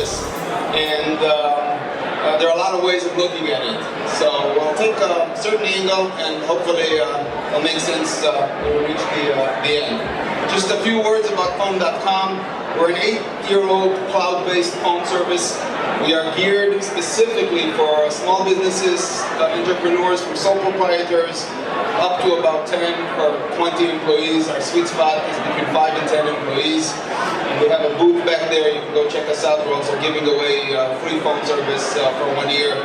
service. And there are a lot of ways of looking at it. So we'll take a certain angle and hopefully it'll make sense when we reach the end. Just a few words about phone.com. We're an 8-year-old cloud-based phone service. We are geared specifically for small businesses, entrepreneurs, from sole proprietors up to about 10 or 20 employees. Our sweet spot is between 5 and 10 employees. And we have a booth back there. You can go check us out. We're also giving away free phone service for 1 year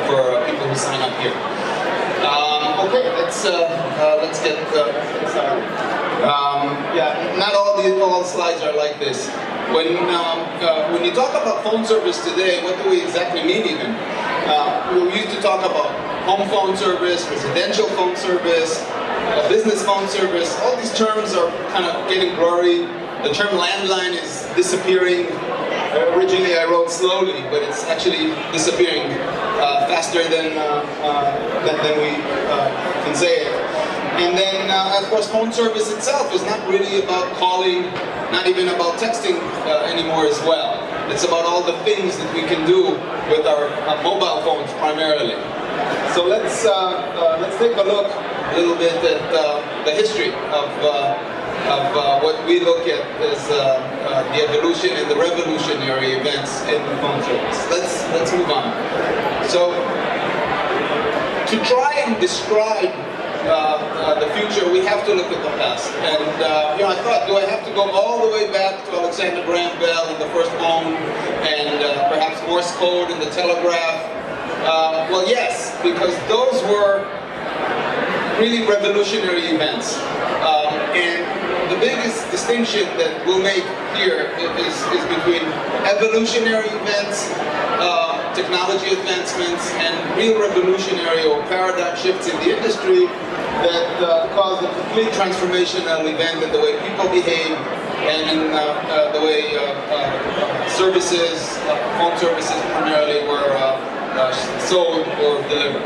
for people who sign up here. Okay, let's get started. Yeah, not all the slides are like this. When you talk about phone service today, what do we exactly mean even? We used to talk about home phone service, residential phone service, business phone service. All these terms are kind of getting blurry. The term landline is disappearing. Originally I wrote slowly, but it's actually disappearing faster than we can say it. And then, of course, phone service itself is not really about calling, not even about texting anymore as well. It's about all the things that we can do with our mobile phones primarily. So let's take a look a little bit at the history of what we look at as the evolution and the revolutionary events in phone service. Let's move on. So to try and describe the future, we have to look at the past. And I thought, do I have to go all the way back to Alexander Graham Bell and the first phone, and perhaps Morse code and the telegraph? Well, yes, because those were really revolutionary events. And the biggest distinction that we'll make here is between evolutionary events, technology advancements, and real revolutionary or paradigm shifts in the industry that caused a complete transformational event in the way people behave and in the way services, phone services primarily, were sold or delivered.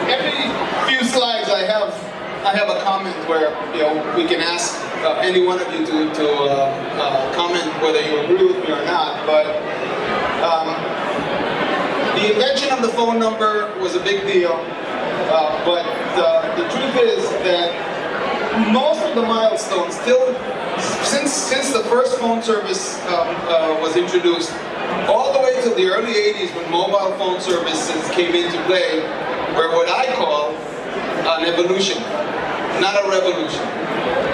Every few slides I have a comment where we can ask any one of you to comment whether you agree with me or not. But the invention of the phone number was a big deal. But the truth is that most of the milestones still, since the first phone service was introduced, all the way to the early 80s when mobile phone services came into play, were what I call an evolution, not a revolution.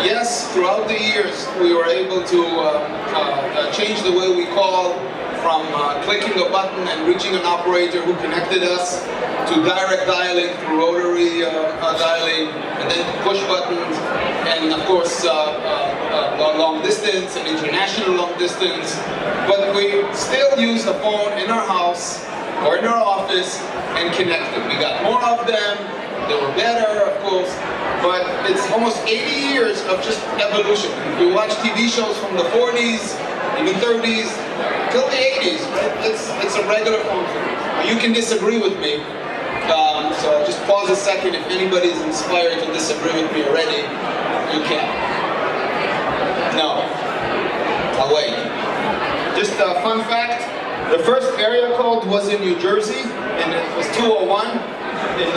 Yes, throughout the years we were able to change the way we call, from clicking a button and reaching an operator who connected us, to direct dialing through rotary dialing, and then push buttons, and of course long distance and international long distance. But we still use the phone in our house or in our office and connect them. We got more of them. They were better, of course, but it's almost 80 years of just evolution. If you watch TV shows from the 40s, even 30s, till the 80s, right? It's a regular phone service. You can disagree with me, so just pause a second. If anybody's inspired to disagree with me already, you can. No. I'll wait. Just a fun fact, the first area code was in New Jersey, and it was 201 in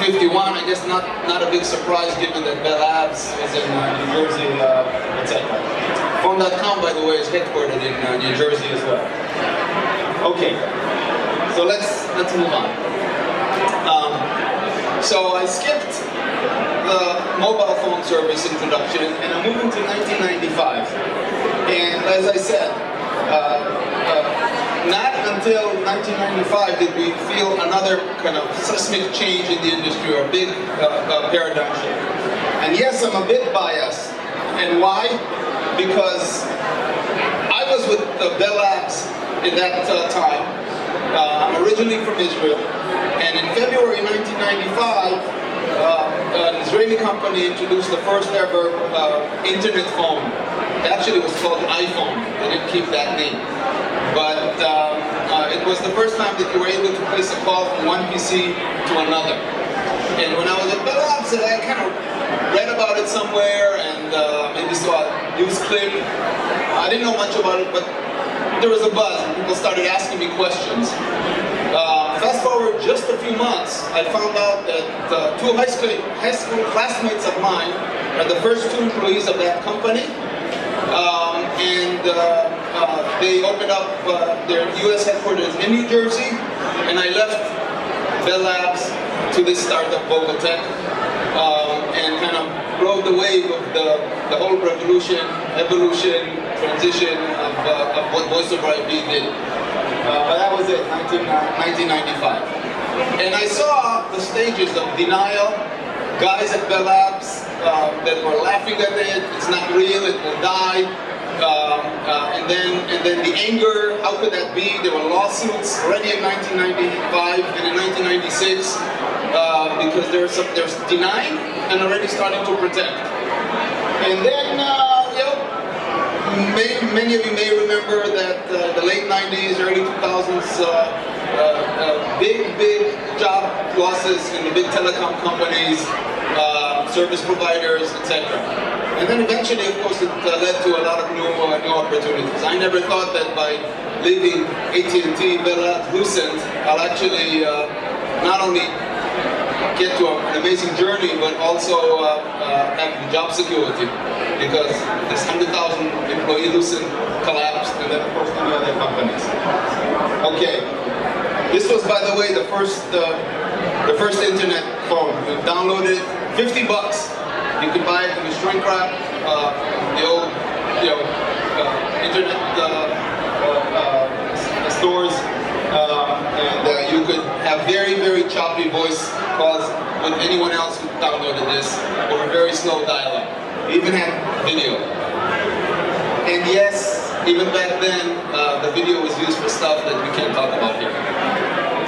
1951. I guess not a big surprise given that Bell Labs was in New Jersey, etc. Phone.com, by the way, is headquartered in New Jersey as well. Okay, so let's move on. So I skipped the mobile phone service introduction, and I'm moving to 1995. And as I said, not until 1995 did we feel another kind of seismic change in the industry, or a big paradigm shift. And yes, I'm a bit biased. And why? Because I was with Bell Labs in that time. I'm originally from Israel, and in February 1995, an Israeli company introduced the first ever internet phone. It actually was called iPhone. They didn't keep that name. But it was the first time that you were able to place a call from one PC to another. And when I was at Bell Labs, I kind of read about it somewhere and maybe saw news clip. I didn't know much about it, but there was a buzz, and people started asking me questions. Fast forward just a few months, I found out that two high school classmates of mine are the first two employees of that company. They opened up their US headquarters in New Jersey, and I left Bell Labs to this startup, Tech, and kind of rode the wave of the whole revolution, evolution, transition of what voice over IP did. But that was it, 1995. And I saw the stages of denial, guys at Bell Labs that were laughing at it, it's not real, it will die. And then the anger, how could that be? There were lawsuits already in 1995 and in 1996 because there's denying and already starting to protect. And then, many of you may remember that the late 90s, early 2000s, big job losses in the big telecom companies, service providers, etc. And then eventually, of course, it led to a lot of new opportunities. I never thought that by leaving AT&T, Bell Labs, Lucent, I'll actually not only get to an amazing journey, but also have job security, because this 100,000 employee Lucent collapsed, and then of course many other companies. Okay, this was, by the way, the first internet phone. We downloaded it, $50. You could buy it in the shrink wrap, the old, internet stores, and you could have very choppy voice calls with anyone else who downloaded this, or a very slow dial-up. We even had video. And yes, even back then, the video was used for stuff that we can't talk about here.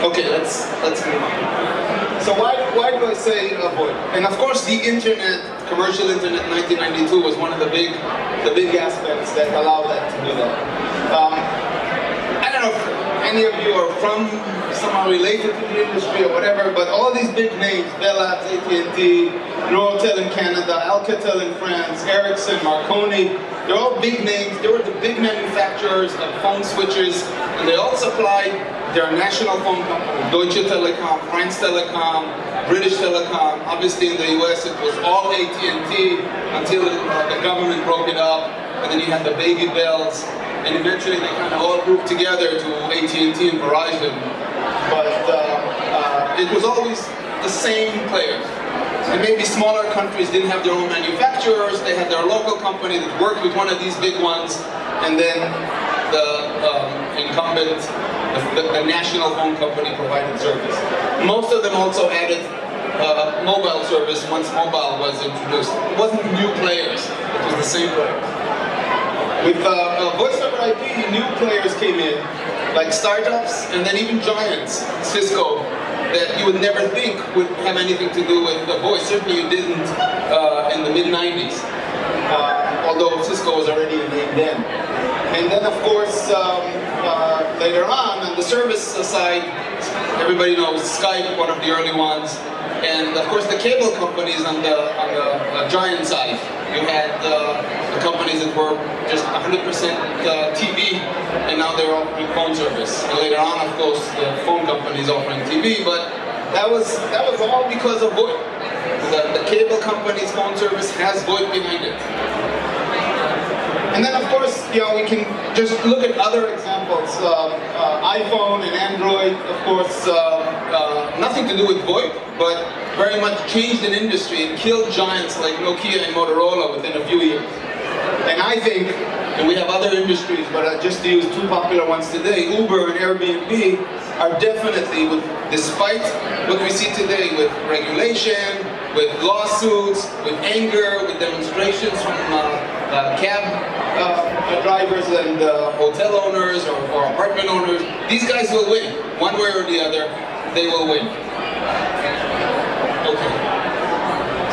Okay, let's move on. So why do I say VoIP? And of course, the internet, commercial internet, in 1992 was one of the big aspects that allowed that to do that. I don't know if any of you are from somehow related to the industry or whatever, but all these big names, Bell Labs, AT&T, Nortel in Canada, Alcatel in France, Ericsson, Marconi, they're all big names. They were the big manufacturers of phone switches, and they all supplied their national phone companies, Deutsche Telekom, France Telecom, British Telecom. Obviously in the US it was all AT&T until the government broke it up, and then you had the baby bells, and eventually they kind of all grouped together to AT&T and Verizon. But it was always the same players. And maybe smaller countries didn't have their own manufacturers, they had their local company that worked with one of these big ones, and then the incumbent, the national phone company provided service. Most of them also added mobile service once mobile was introduced. It wasn't new players, it was the same players. With voice over IP, new players came in, like startups, and then even giants, Cisco, that you would never think would have anything to do with the voice. Certainly you didn't in the mid-90s, although Cisco was already a name then. And then of course, later on the service side, everybody knows Skype, one of the early ones. And of course the cable companies on the giant side. You had the companies that were just 100% TV, and now they're offering phone service. And later on, of course, the phone companies offering TV, but that was all because of VoIP. The cable company's phone service has VoIP behind it. And then, of course, we can just look at other examples. iPhone and Android, of course, nothing to do with VoIP, but very much changed an industry and killed giants like Nokia and Motorola within a few years. And I think, and we have other industries, but just to use two popular ones today, Uber and Airbnb are definitely, despite what we see today with regulation, with lawsuits, with anger, with demonstrations from cab drivers and hotel owners or apartment owners, these guys will win. One way or the other, they will win. Okay.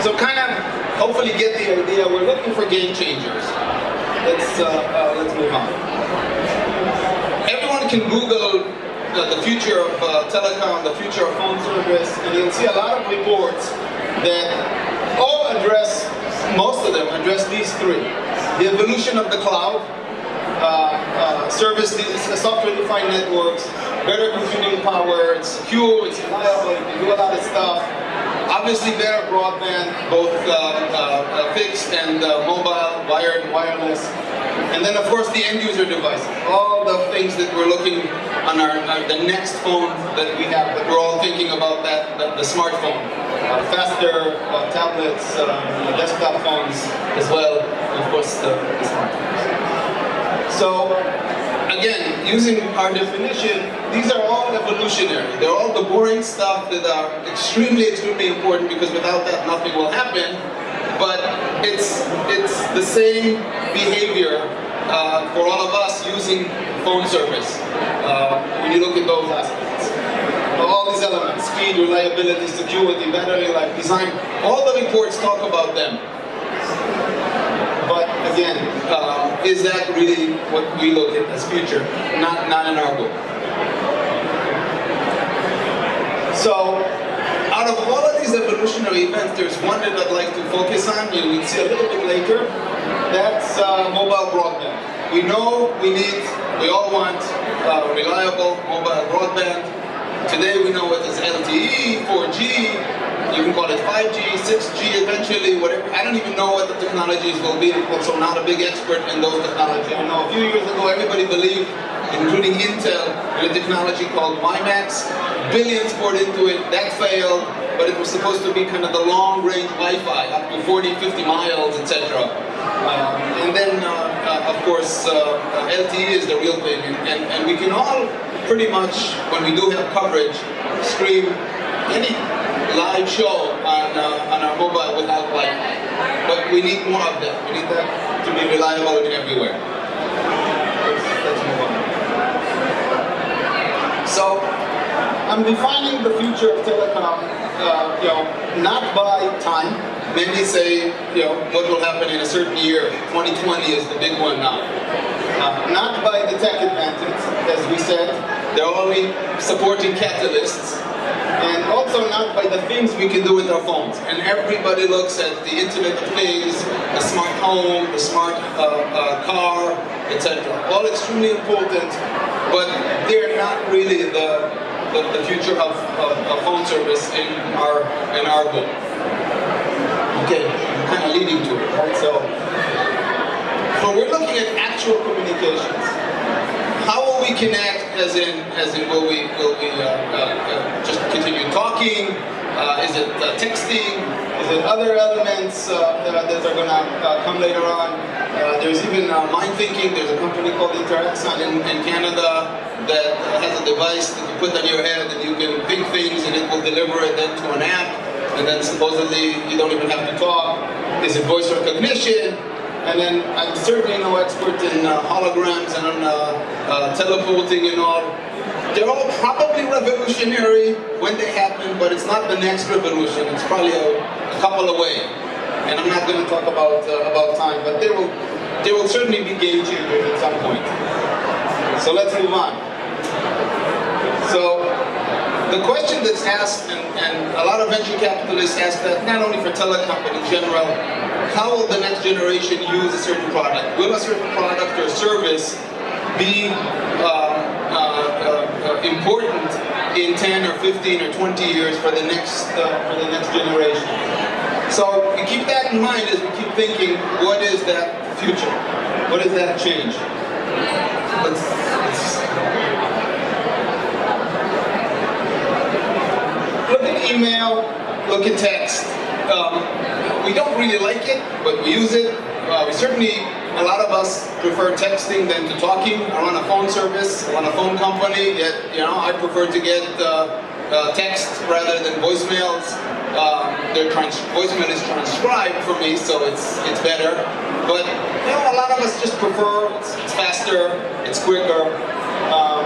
So kind of, hopefully get the idea, we're looking for game changers. Let's move on. Everyone can Google the future of telecom, the future of phone service, and you'll see a lot of reports that all address, most of them address these three. The evolution of the cloud, software-defined networks, better computing power, it's secure, it's reliable, you can do a lot of stuff. Obviously better broadband, both fixed and mobile, wired and wireless. And then of course the end user devices, all the things that we're looking on the next phone that we have, that we're all thinking about the smartphone. Faster tablets, desktop phones as well, and of course the smartphones. So again, using our definition, these are all evolutionary. They're all the boring stuff that are extremely, extremely important, because without that nothing will happen. But it's the same behavior for all of us using phone service when you look at those aspects. All these elements, speed, reliability, security, battery life, design, all the reports talk about them. But again, is that really what we look at as future? Not in our book. So, out of all of these evolutionary events, there's one that I'd like to focus on, and we'll see a little bit later. That's mobile broadband. We know we all want reliable mobile broadband. Today we know it as LTE, 4G, you can call it 5G, 6G eventually, whatever. I don't even know what the technologies will be, so I'm not a big expert in those technologies. I know a few years ago everybody believed, including Intel, in a technology called WiMAX. Billions poured into it, that failed, but it was supposed to be kind of the long-range Wi-Fi, up to 40, 50 miles, etc. And then, of course, LTE is the real thing, and we can all pretty much, when we do have coverage, stream any live show on our mobile without Wi-Fi. But we need more of that. We need that to be reliable and everywhere. Let's move on. So, I'm defining the future of telecom, not by time. Many say, what will happen in a certain year. 2020 is the big one now. Not by the tech advances, as we said. They're only supporting catalysts. And also not by the things we can do with our phones. And everybody looks at the Internet of Things, the smart home, the smart car, etc. All extremely important, but they're not really the future of phone service in our book. Okay, I'm kind of leading to it, right? So we're looking at actual communications. How will we connect? As in, will we just continue talking? Is it texting? Is it other elements that are going to come later on? There's even mind thinking. There's a company called Interaxon in Canada that has a device that you put on your head and you can think things and it will deliver it then to an app. And then supposedly you don't even have to talk. Is it voice recognition? And then I'm certainly no expert in holograms and on teleporting and all. They're all probably revolutionary when they happen, but it's not the next revolution. It's probably a couple away. And I'm not going to talk about time, but they will certainly be game changers at some point. So let's move on. So the question that's asked, and a lot of venture capitalists ask that, not only for telecom, but in general, how will the next generation use a certain product? Will a certain product or service be important in 10 or 15 or 20 years for the next generation? So we keep that in mind as we keep thinking, what is that future? What is that change? Look at email, look at text. We don't really like it, but we use it. We certainly, a lot of us prefer texting than to talking. I run a phone service, I run a phone company, yet I prefer to get text rather than voicemails. Voicemail is transcribed for me, so it's better. But a lot of us just prefer, it's faster, it's quicker.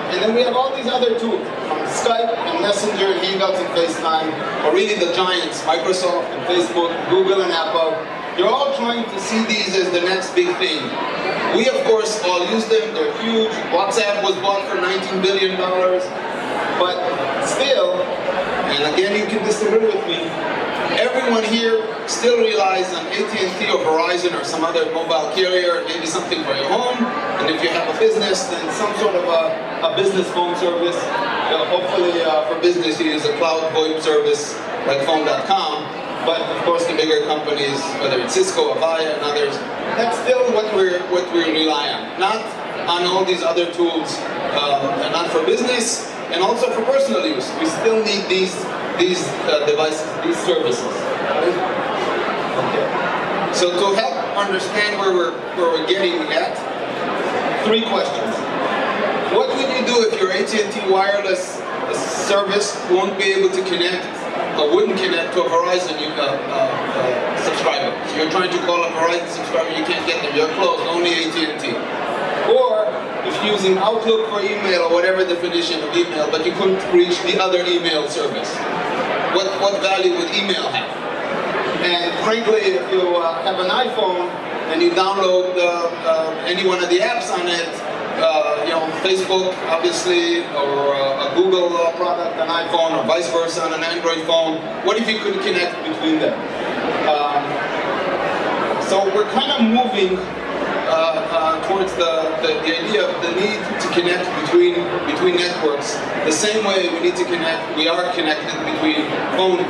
And then we have all these other tools, from Skype and Messenger and Hangouts and FaceTime, or really the giants, Microsoft and Facebook, Google and Apple. You're all trying to see these as the next big thing. We, of course, all use them. They're huge. WhatsApp was bought for $19 billion. But still, and again, you can disagree with me, Everyone here still relies on AT&T or Verizon or some other mobile carrier, maybe something for your home. And if you have a business, then some sort of a business phone service. Hopefully for business you use a cloud VoIP service like phone.com. But of course the bigger companies, whether it's Cisco, Avaya, and others, that's still what we rely on. Not on all these other tools, and not for business, and also for personal use. We still need these devices, these services. Okay. So to help understand where we're getting at, 3 questions. What would you do if your AT&T wireless service won't be able to connect, or wouldn't connect to a Verizon subscriber? So you're trying to call a Verizon subscriber, you can't get them, you're closed, only AT&T. Or if you're using Outlook for email or whatever definition of email, but you couldn't reach the other email service. What value would email have? And frankly, if you have an iPhone and you download any one of the apps on it, Facebook, obviously, or a Google product on iPhone, or vice versa on an Android phone, what if you could connect between them? So we're kind of moving towards the idea of the need to connect between networks. The same way we need to connect, we are connected between phone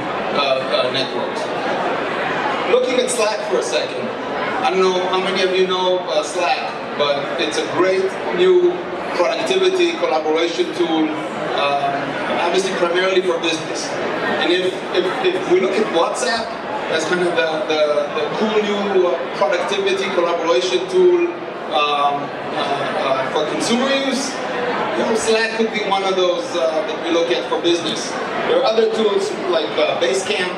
networks. Looking at Slack for a second. I don't know how many of you know Slack, but it's a great new productivity collaboration tool, obviously primarily for business. And if we look at WhatsApp as kind of the cool new productivity collaboration tool for consumer use, Slack could be one of those that we look at for business. There are other tools like Basecamp,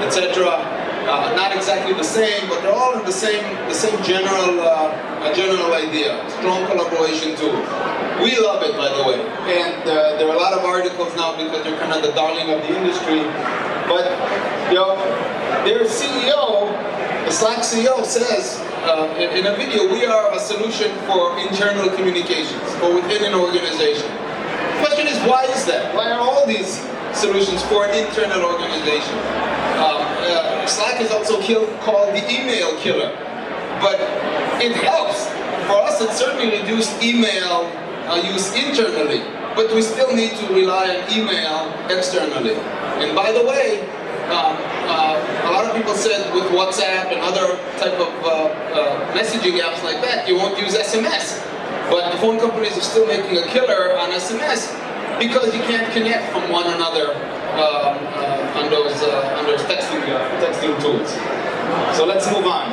etc. Not exactly the same, but they're all in the same general idea. Strong collaboration tool. We love it, by the way, and there are a lot of articles now because they're kind of the darling of the industry. But their CEO, the Slack CEO, says in a video, we are a solution for internal communications, for within an organization. The question is, why is that? Why are all these solutions for an internal organization? Slack is also called the email killer, but it helps. For us, it certainly reduced email use internally, but we still need to rely on email externally. And by the way, a lot of people said with WhatsApp and other type of messaging apps like that, you won't use SMS. But the phone companies are still making a killer on SMS because you can't connect from one another on those texting tools. So let's move on.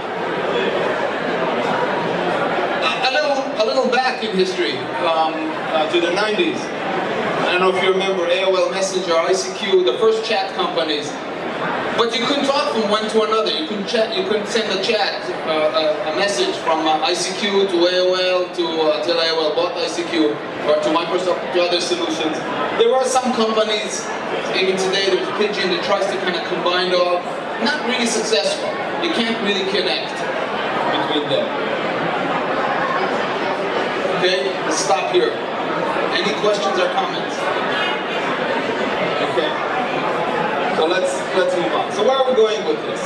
A little back in history to the 90s. I don't know if you remember AOL Messenger, ICQ, the first chat companies. But you couldn't talk from one to another. You couldn't chat. You couldn't send a message from ICQ to AOL till AOL bought ICQ, or to Microsoft, to other solutions. There are some companies, even today, there's Pigeon that tries to kind of combine it all. Not really successful. You can't really connect between them. Okay, let's stop here. Any questions or comments? Okay. So let's move on. So where are we going with this?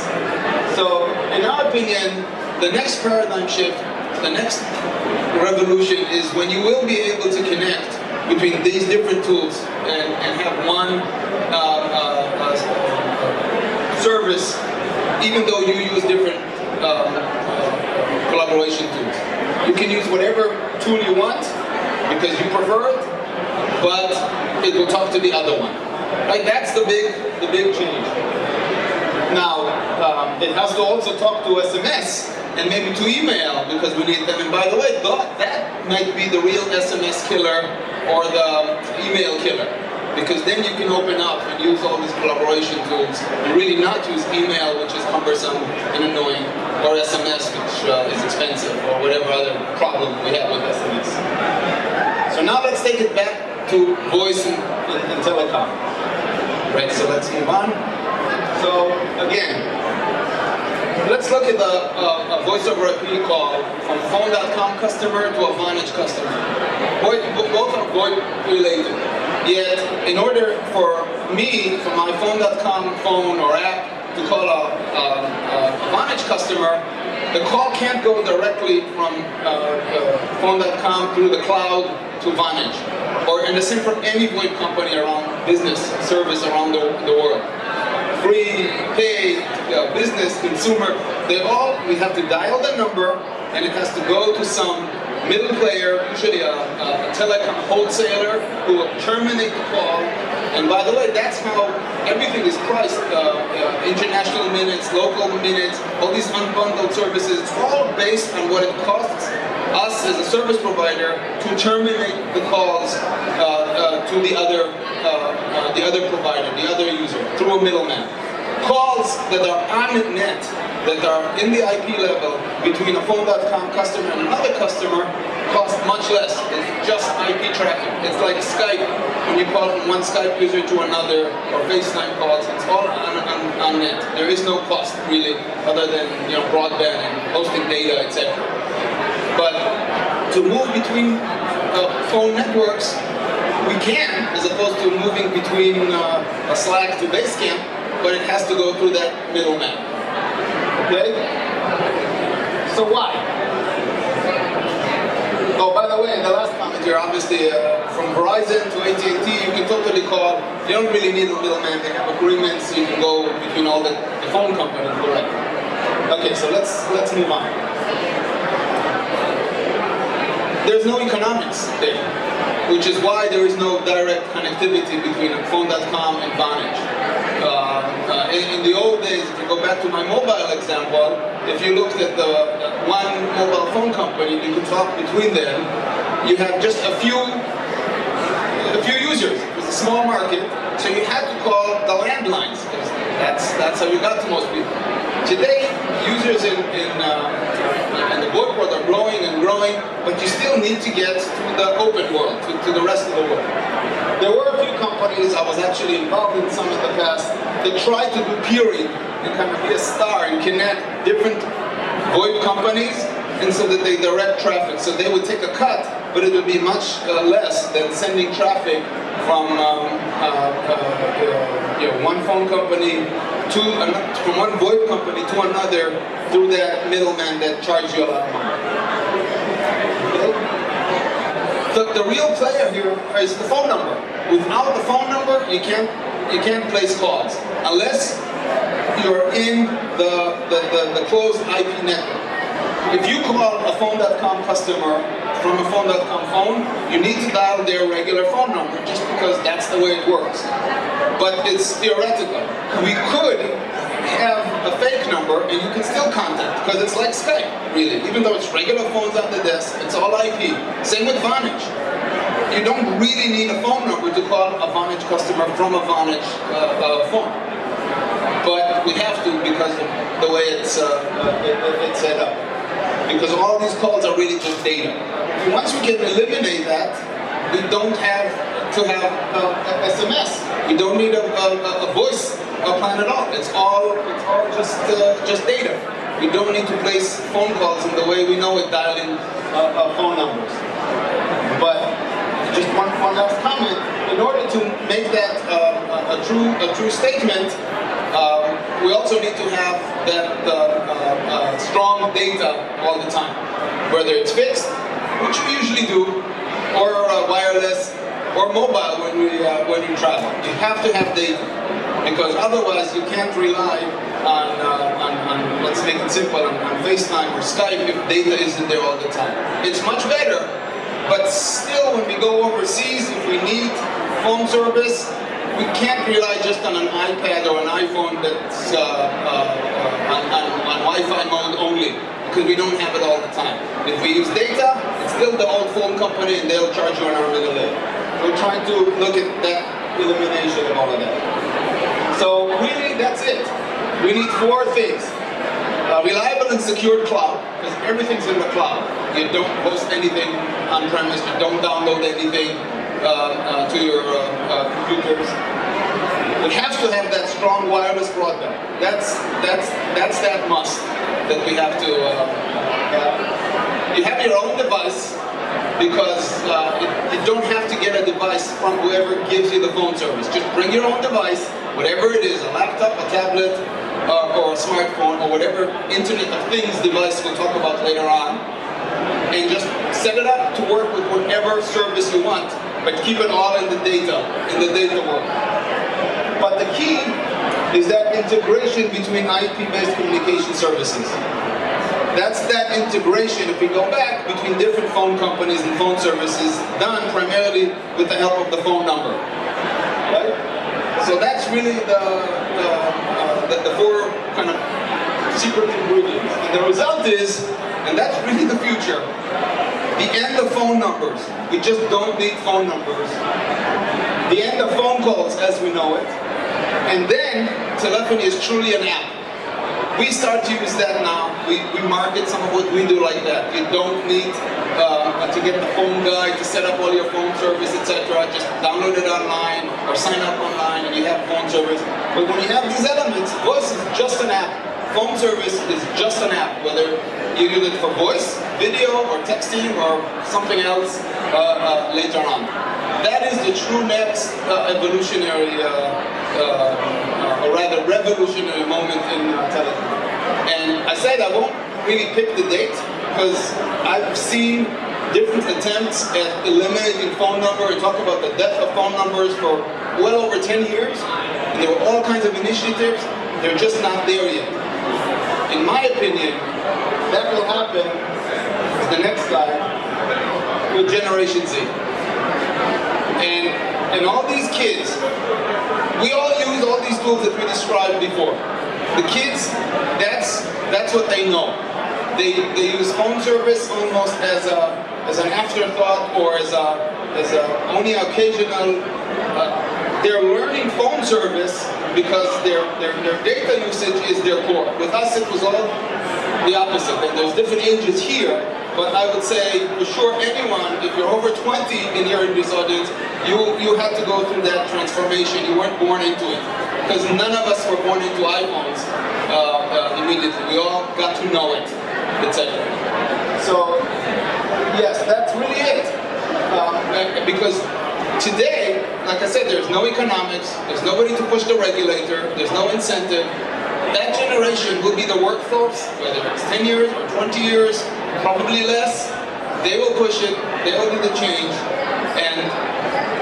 So in our opinion, the next paradigm shift, the next revolution is when you will be able to connect between these different tools and have one service, even though you use different collaboration tools. You can use whatever tool you want because you prefer it, but it will talk to the other one. Like that's the big change. Now, it has to also talk to SMS and maybe to email because we need them. And by the way, that might be the real SMS killer or the email killer, because then you can open up and use all these collaboration tools and really not use email, which is cumbersome and annoying, or SMS, which is expensive, or whatever other problem we have with SMS. So now let's take it back to voice and telecom. Right, so let's move on. So again, let's look at a voice over IP call from phone.com customer to a Vonage customer. Both are VoIP related. Yet, in order for me, for my phone.com phone or app, to call a Vonage customer, the call can't go directly from phone.com through the cloud to Vonage. And the same for any VoIP company around business service around the world. Free, paid, business, consumer, we have to dial the number, and it has to go to some middle player, usually a telecom wholesaler, who will terminate the call. And by the way, that's how everything is priced. International minutes, local minutes, all these unbundled services, it's all based on what it costs us as a service provider to terminate the calls to the other provider, the other user, through a middleman. Calls that are on net, that are in the IP level between a phone.com customer and another customer cost much less. It's just IP traffic. It's like Skype, when you call from one Skype user to another, or FaceTime calls. It's all on net. There is no cost really, other than broadband and hosting data, etc. But to move between phone networks, we can, as opposed to moving between a Slack to Basecamp, but it has to go through that middleman. Okay? So why? Oh, by the way, the last comment here, obviously, from Verizon to AT&T, you can totally call. You don't really need a middleman. They have agreements. You can go between all the phone companies directly. Okay, so let's move on. There's no economics there, which is why there is no direct connectivity between phone.com and Vonage. In the old days, if you go back to my mobile example, if you looked at the one mobile phone company, you could talk between them. You have just a few users. It was a small market, so you had to call the landlines. That's how you got to most people. Today, users in the VoIP world are growing and growing, but you still need to get to the open world, to the rest of the world. There were a few companies, I was actually involved in some in the past, that tried to do peering and kind of be a star and connect different VoIP companies, and so that they direct traffic. So they would take a cut, but it would be much less than sending traffic from one phone company from one VoIP company to another through that middleman that charges you a lot of money. Okay? The real player here is the phone number. Without the phone number, you can't place calls unless you're in the closed IP network. If you call a phone.com customer from a phone.com phone, you need to dial their regular phone number just because that's the way it works. But it's theoretical. We could have a fake number and you can still contact, because it's like Skype, really. Even though it's regular phones on the desk, it's all IP. Same with Vonage. You don't really need a phone number to call a Vonage customer from a Vonage phone. But we have to because of the way it's set up. Because all these calls are really just data. Once we can eliminate that, we don't have to have SMS. We don't need a voice plan at all. It's all just data. We don't need to place phone calls in the way we know it, dialing phone numbers. But just one last comment. In order to make that a true statement, we also need to have that strong data all the time, whether it's fixed, which we usually do, or wireless, or mobile when you travel. You have to have data, because otherwise you can't rely on let's make it simple, on FaceTime or Skype if data isn't there all the time. It's much better, but still when we go overseas, if we need phone service, we can't rely just on an iPad or an iPhone that's on Wi-Fi mode only, because we don't have it all the time. If we use data, it's still the old phone company and they'll charge you an arm and a leg. We're trying to look at that elimination of all of that. So really, that's it. We need four things. Reliable and secured cloud, because everything's in the cloud. You don't host anything on-premise, you don't download anything to your computers. It has to have that strong wireless broadband. That's that must that we have to have. You have your own device, because you don't have to get a device from whoever gives you the phone service. Just bring your own device, whatever it is, a laptop, a tablet, or a smartphone, or whatever Internet of Things device we'll talk about later on, and just set it up to work with whatever service you want, but keep it all in the data world. But the key is that integration between IP-based communication services. That's that integration, if we go back, between different phone companies and phone services, done primarily with the help of the phone number. Right? So that's really the four kind of secret ingredients. And the result is, and that's really the future, the end of phone numbers. We just don't need phone numbers. The end of phone calls as we know it. And then telephony is truly an app. We start to use that now. We market some of what we do like that. You don't need to get the phone guy to set up all your phone service, etc. Just download it online or sign up online and you have phone service. But when you have these elements, voice is just an app. Phone service is just an app, whether you use it for voice, video, or texting, or something else later on. That is the true next evolutionary, or rather revolutionary moment in television. And I said I won't really pick the date, because I've seen different attempts at eliminating phone number and talk about the death of phone numbers for well over 10 years. And there were all kinds of initiatives. They're just not there yet. In my opinion, that will happen, the next slide, with Generation Z. And all these kids, we all use all these tools that we described before. The kids, that's what they know. They use phone service almost as an afterthought, or as only occasional. They're learning phone service because their data usage is their core. With us, it was all the opposite. And there's different ages here, but I would say for sure anyone, if you're over 20 and you're in this audience, you had to go through that transformation. You weren't born into it, because none of us were born into iPhones immediately. We all got to know it, etc. So yes, that's really it. Because today, like I said, there's no economics, there's nobody to push the regulator, there's no incentive. That generation will be the workforce, whether it's 10 years or 20 years, probably less. They will push it, they will do the change, and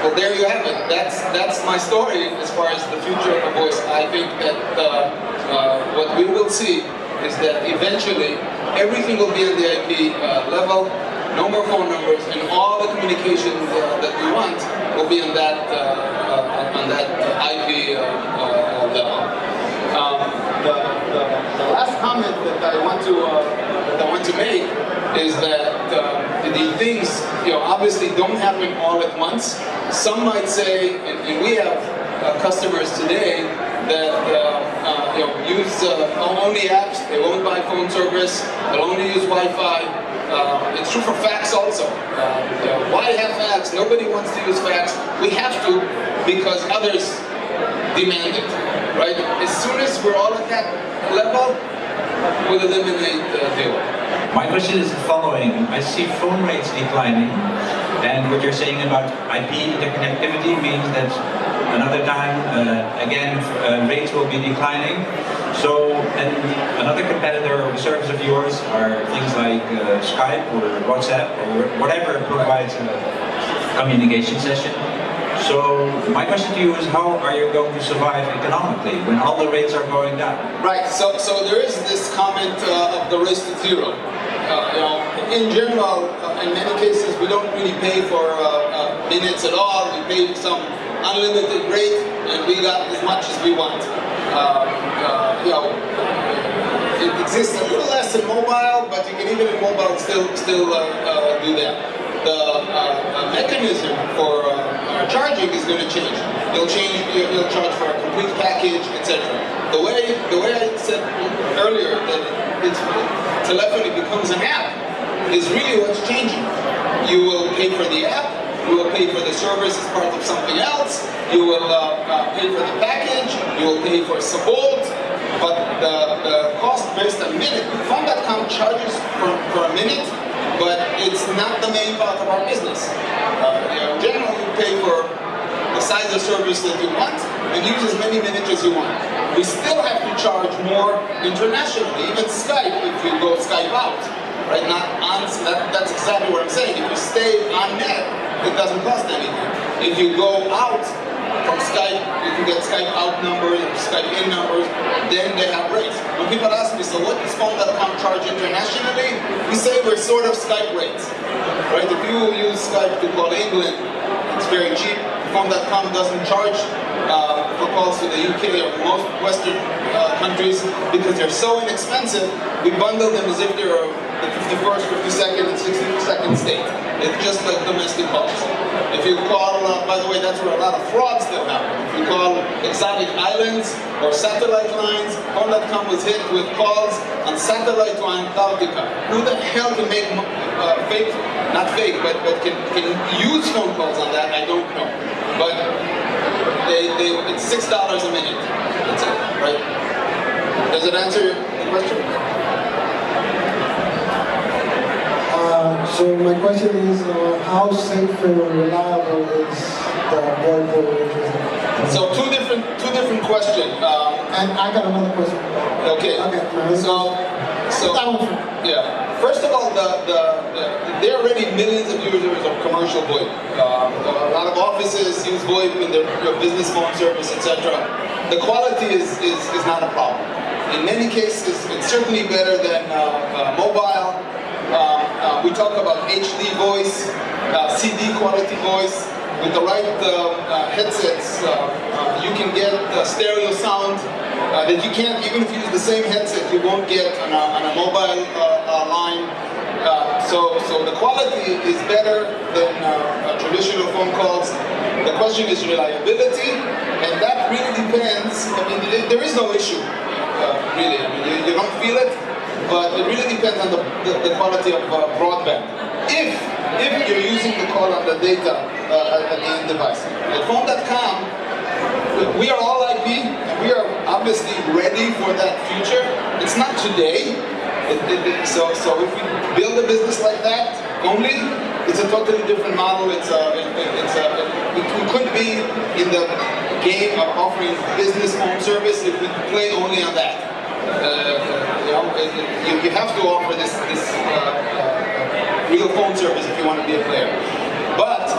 well, there you have it. That's my story as far as the future of voice. I think that what we will see is that eventually everything will be on the IP level, no more phone numbers, and all the communication that we want will be on that IP level. The last comment that I want to make is that the things, obviously don't happen all at once. Some might say, and we have customers today that use only apps. They won't buy phone service. They'll only use Wi-Fi. It's true for fax also. Why have fax? Nobody wants to use fax. We have to because others demand it, right? As soon as we're all at that level, we'll eliminate the war. My question is the following. I see phone rates declining, and what you're saying about IP interconnectivity means that another time, rates will be declining. So, and another competitor or service of yours are things like Skype or WhatsApp or whatever provides a communication session. So my question to you is, how are you going to survive economically when all the rates are going down? Right, so there is this comment of the race to zero. In general, in many cases, we don't really pay for minutes at all. We pay some unlimited rate, and we got as much as we want. It exists a little less in mobile, but you can even in mobile still do that. The mechanism for charging is going to change. You'll charge for a complete package, etc. The way I said earlier that telephony becomes an app is really what's changing. You will pay for the app. You will pay for the service as part of something else. You will pay for the package. You will pay for support. But the cost based on minute, phone.com charges for a minute, but it's not the main part of our business. Generally, you pay for the size of service that you want and use as many minutes as you want. We still have to charge more internationally, even Skype, if you go Skype out, right? Not on, that's exactly what I'm saying. If you stay on net, it doesn't cost anything. If you go out from Skype, you can get Skype out numbers or Skype in numbers, then they have rates. When people ask me, so what does phone.com charge internationally? We say we're sort of Skype rates, right? If you use Skype to call England, it's very cheap. Phone.com doesn't charge for calls to the UK or most Western countries because they're so inexpensive. We bundle them as if they're the 51st, 52nd, and 62nd state. It's just like domestic calls. If you call, by the way, that's where a lot of fraud still happen. If you call exotic islands or satellite lines, phone.com was hit with calls on satellite to Antarctica. Who the hell can make fake, not fake, but can use phone calls on that? I don't know. But it's $6 a minute. That's it, right? Does it answer your question? So my question is, how safe and reliable is the VoIP over Internet? So two different questions. And I got another question. Okay. So yeah. First of all, there are already millions of users of commercial VoIP. A lot of offices use VoIP in their business phone service, etc. The quality is not a problem. In many cases, it's certainly better than mobile. We talk about HD voice, CD quality voice. With the right headsets, you can get stereo sound that you can't, even if you use the same headset, you won't get on a mobile line. So the quality is better than traditional phone calls. The question is reliability, and that really depends. I mean, there is no issue, really. I mean, you don't feel it. But it really depends on the quality of broadband. If you're using the call on the data at the end device. At phone.com, we are all IP, and we are obviously ready for that future. It's not today. So if we build a business like that only, it's a totally different model. We couldn't be in the game of offering business phone service if we play only on that. You have to offer this real phone service if you want to be a player. But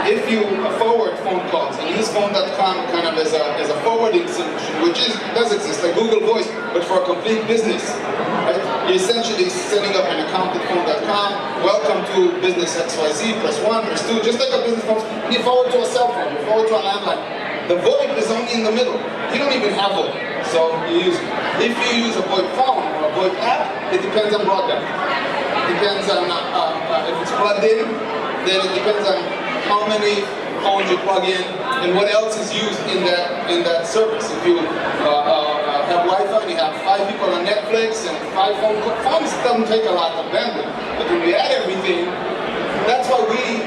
if you forward phone calls and use phone.com kind of as a forwarding solution, which does exist, like Google Voice, but for a complete business, right? You're essentially setting up an account at phone.com. Welcome to business XYZ. Press 1, press 2, just like a business phone. You forward to a cell phone. You forward to a landline. The VoIP is only in the middle. You don't even have VoIP. So if you use a VoIP phone or a VoIP app, it depends on broadband. It depends on if it's plugged in, then it depends on how many phones you plug in and what else is used in that service. If you have Wi-Fi and you have 5 people on Netflix and 5 phones doesn't take a lot of bandwidth. But when we add everything, that's why we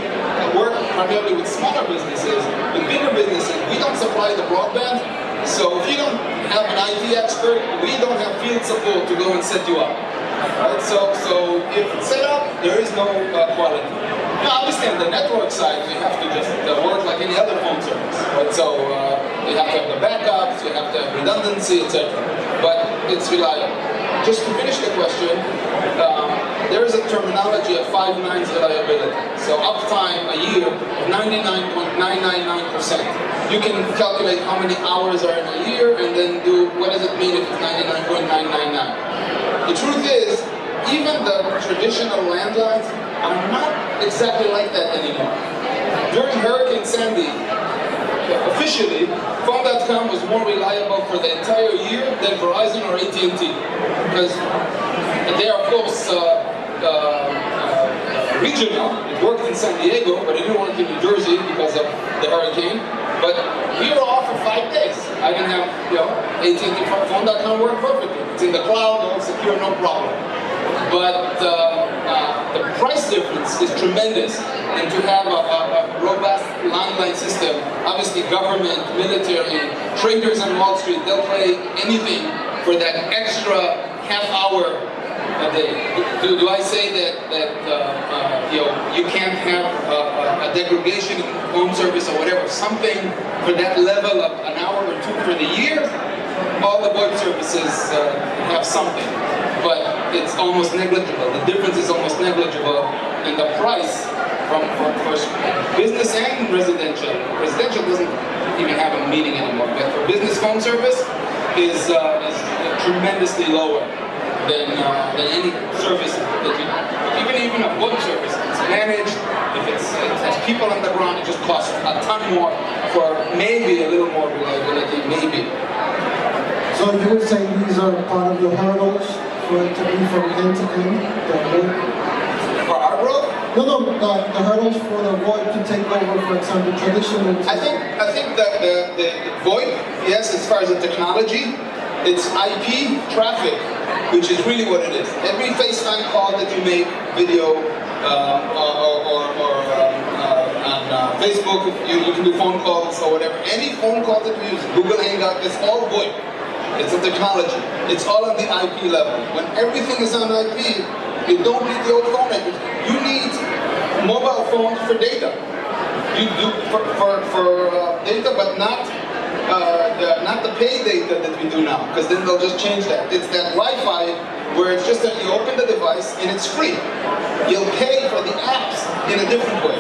work primarily with smaller businesses. With bigger businesses, we don't supply the broadband. So if you don't have an IT expert, we don't have field support to go and set you up. Right? So if it's set up, there is no quality. Now, obviously on the network side, you have to just work like any other phone service. Right? So you have to have the backups, you have to have redundancy, etc. But it's reliable. Just to finish the question, there is a terminology of 5 nines reliability. So uptime a year of 99.999%. You can calculate how many hours are in a year and then do what does it mean if it's 99.999. The truth is, even the traditional landlines are not exactly like that anymore. During Hurricane Sandy, officially, phone.com was more reliable for the entire year than Verizon or AT&T. Because they are, of course, regional. It worked in San Diego, but it didn't work in New Jersey because of the hurricane. But we were off for 5 days. I can have, AT&T phone.com work perfectly. It's in the cloud, all secure, no problem. But the price difference is tremendous. And to have a robust landline system, obviously government, military, traders on Wall Street, they'll pay anything for that extra half hour a day. Do I say that you can't have a degradation in phone service or whatever, something for that level of an hour or two for the year? All the VoIP services have something, but it's almost negligible. The difference is almost negligible in the price for business and residential. Residential doesn't even have a meaning anymore, but for business phone service is tremendously lower than any service that you, even a VoIP service. It's managed. If it has people on the ground, it just costs a ton more for maybe a little more reliability, maybe. So you would say these are part of the hurdles for it to be from end to end? For our growth? No, the hurdles for the VoIP to take over, for example, traditional. I think that the VoIP, yes, as far as the technology, it's IP traffic, which is really what it is. Every FaceTime call that you make, video, or on Facebook, you can do phone calls or whatever. Any phone call that you use, Google Hangout, it's all VoIP. It's a technology. It's all on the IP level. When everything is on IP, you don't need the old phone network. You need mobile phones for data. You do for data, but not the pay data that we do now, because then they'll just change that. It's that Wi-Fi where it's just that you open the device and it's free. You'll pay for the apps in a different way.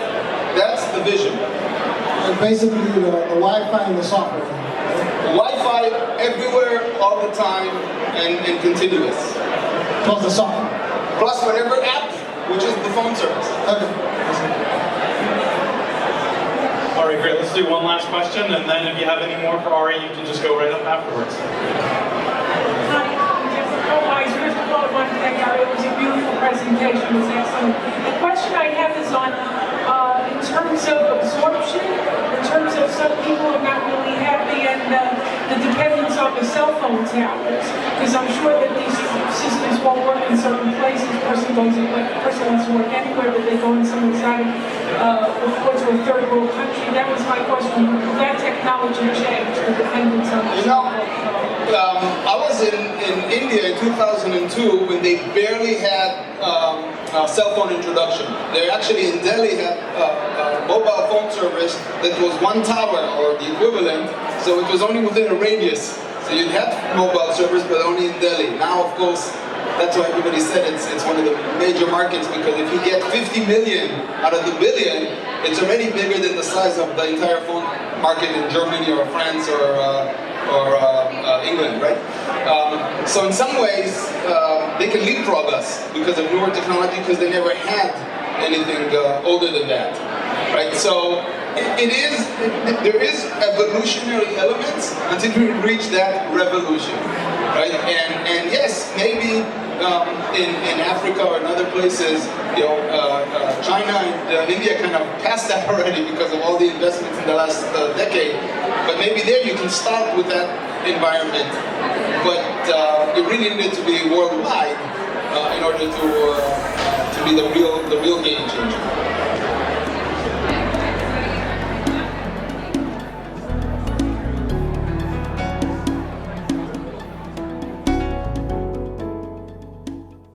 That's the vision. And basically the Wi-Fi and the software. Wi-Fi everywhere, all the time, and continuous. Plus the software. Plus whatever app, which is the phone service. Okay. All right, great. Let's do one last question, and then if you have any more for Ari, you can just go right up afterwards. First of all, I want to thank Ari. It was a beautiful presentation. It was excellent. The question I have is on, in terms of absorption, in terms of some people are not really happy, and the dependence on the cell phone towers, because I'm sure that these systems won't work in certain places. Person wants to work anywhere, but they go in some exotic, to a third world country. That was my question. Will that technology change the dependence on the cell phone? I was in India in 2002 when they barely had cell phone introduction. They actually in Delhi had a mobile phone service that was one tower or the equivalent, so it was only within a radius. So you'd have mobile service, but only in Delhi. Now, of course, that's why everybody said it's one of the major markets, because if you get 50 million out of the billion, it's already bigger than the size of the entire phone market in Germany or France or England, right? So in some ways, they can leapfrog us because of newer technology, because they never had anything older than that, right? So there is evolutionary elements until we reach that revolution, right? And yes, maybe in Africa or in other places, China and India kind of passed that already because of all the investments in the last decade. But maybe there you can start with that environment, but it really needed to be worldwide in order to be the real game changer.